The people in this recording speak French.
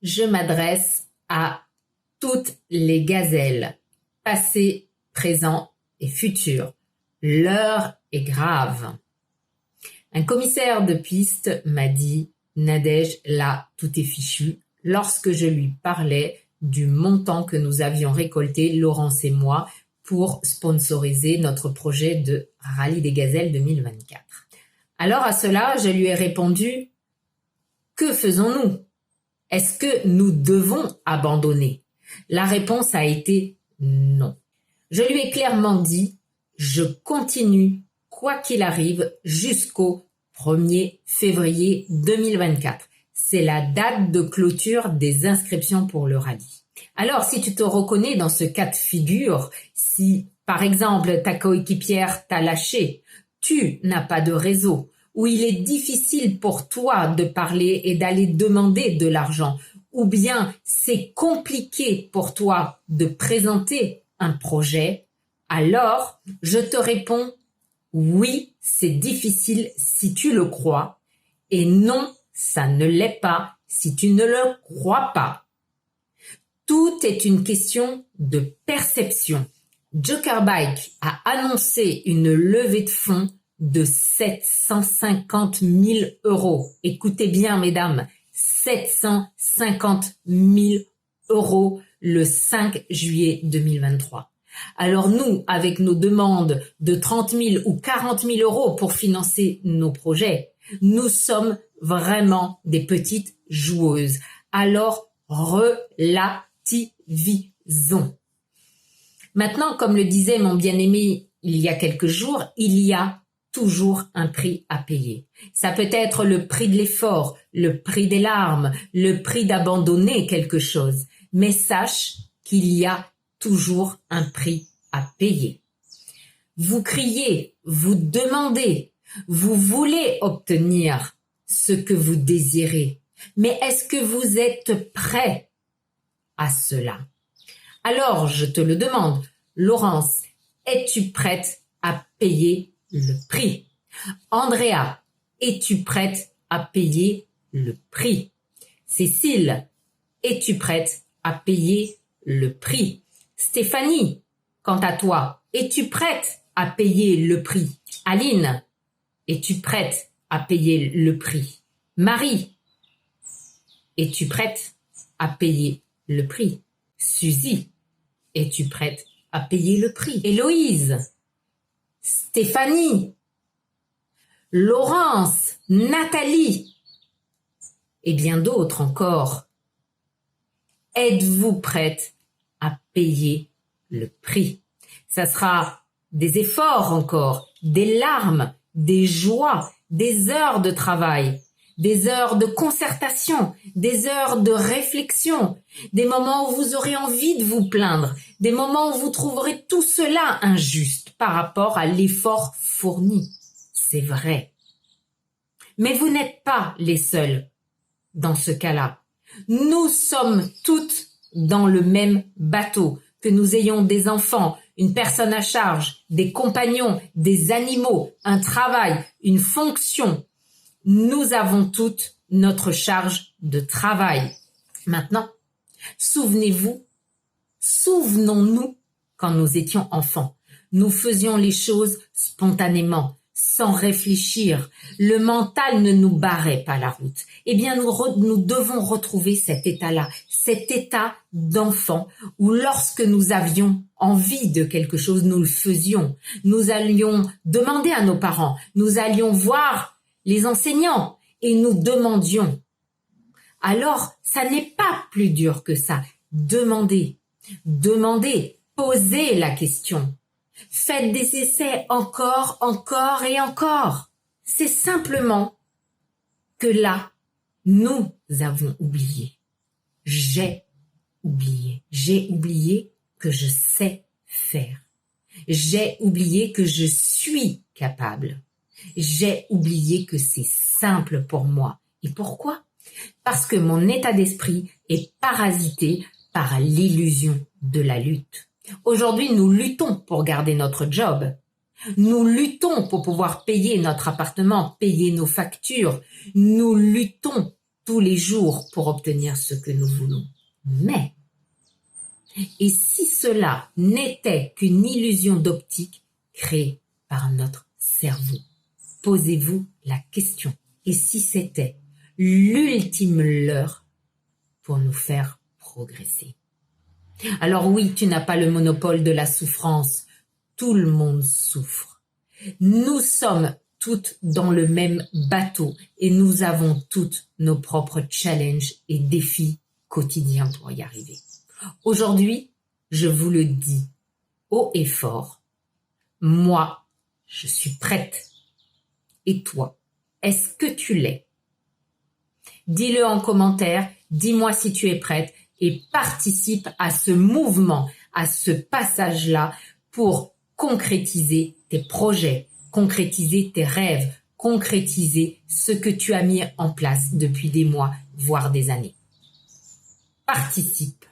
Je m'adresse à toutes les gazelles, passées, présentes et futures. L'heure est grave. Un commissaire de piste m'a dit « Nadège, là, tout est fichu » lorsque je lui parlais du montant que nous avions récolté, Laurence et moi, pour sponsoriser notre projet de Rallye des Gazelles 2024. Alors à cela, je lui ai répondu « Que faisons-nous ? Est-ce que nous devons abandonner ?» La réponse a été non. Je lui ai clairement dit « Je continue, quoi qu'il arrive, jusqu'au 1er février 2024. » C'est la date de clôture des inscriptions pour le rallye. Alors, si tu te reconnais dans ce cas de figure, si, par exemple, ta coéquipière t'a lâché, tu n'as pas de réseau, ou il est difficile pour toi de parler et d'aller demander de l'argent, ou bien c'est compliqué pour toi de présenter un projet, alors je te réponds oui, c'est difficile si tu le crois, et non, ça ne l'est pas si tu ne le crois pas. Tout est une question de perception. Joker Bike a annoncé une levée de fonds de 750 000 €. Écoutez bien, mesdames, 750 000 € le 5 juillet 2023. Alors nous, avec nos demandes de 30 000 ou 40 000 € pour financer nos projets, nous sommes vraiment des petites joueuses. Alors, relativisons. Maintenant, comme le disait mon bien-aimé il y a quelques jours, il y a toujours un prix à payer. Ça peut être le prix de l'effort, le prix des larmes, le prix d'abandonner quelque chose. Mais sache qu'il y a toujours un prix à payer. Vous criez, vous demandez, vous voulez obtenir ce que vous désirez. Mais est-ce que vous êtes prêt à cela? Alors, je te le demande, Laurence, es-tu prête à payer le prix? Andrea, es-tu prête à payer le prix? Cécile, es-tu prête à payer le prix? Stéphanie, quant à toi, es-tu prête à payer le prix? Aline, es-tu prête à payer le prix? Marie, es-tu prête à payer le prix? Suzy, es-tu prête à payer le prix? Héloïse, Stéphanie, Laurence, Nathalie et bien d'autres encore. Êtes-vous prête à payer le prix? Ça sera des efforts encore, des larmes, des joies, des heures de travail, des heures de concertation, des heures de réflexion, des moments où vous aurez envie de vous plaindre, des moments où vous trouverez tout cela injuste par rapport à l'effort fourni. C'est vrai. Mais vous n'êtes pas les seuls dans ce cas-là. Nous sommes toutes dans le même bateau, que nous ayons des enfants, une personne à charge, des compagnons, des animaux, un travail, une fonction. Nous avons toutes notre charge de travail. Maintenant, souvenons-nous quand nous étions enfants. Nous faisions les choses spontanément, sans réfléchir. Le mental ne nous barrait pas la route. Eh bien, nous devons retrouver cet état-là, cet état d'enfant où lorsque nous avions envie de quelque chose, nous le faisions. Nous allions demander à nos parents, nous allions voir les enseignants et nous demandions. Alors, ça n'est pas plus dur que ça. Demandez, posez la question. Faites des essais encore et encore. C'est simplement que là, nous avons oublié. J'ai oublié que je sais faire. J'ai oublié que je suis capable. J'ai oublié que c'est simple pour moi. Et pourquoi? Parce que mon état d'esprit est parasité par l'illusion de la lutte. Aujourd'hui, nous luttons pour garder notre job. Nous luttons pour pouvoir payer notre appartement, payer nos factures. Nous luttons tous les jours pour obtenir ce que nous voulons. Mais, et si cela n'était qu'une illusion d'optique créée par notre cerveau? Posez-vous la question. Et si c'était l'ultime leurre pour nous faire progresser? Alors oui, tu n'as pas le monopole de la souffrance. Tout le monde souffre. Nous sommes toutes dans le même bateau et nous avons toutes nos propres challenges et défis quotidiens pour y arriver. Aujourd'hui, je vous le dis haut et fort, moi, je suis prête. Et toi, est-ce que tu l'es? Dis-le en commentaire, dis-moi si tu es prête et participe à ce mouvement, à ce passage-là pour concrétiser tes projets, concrétiser tes rêves, concrétiser ce que tu as mis en place depuis des mois, voire des années. Participe!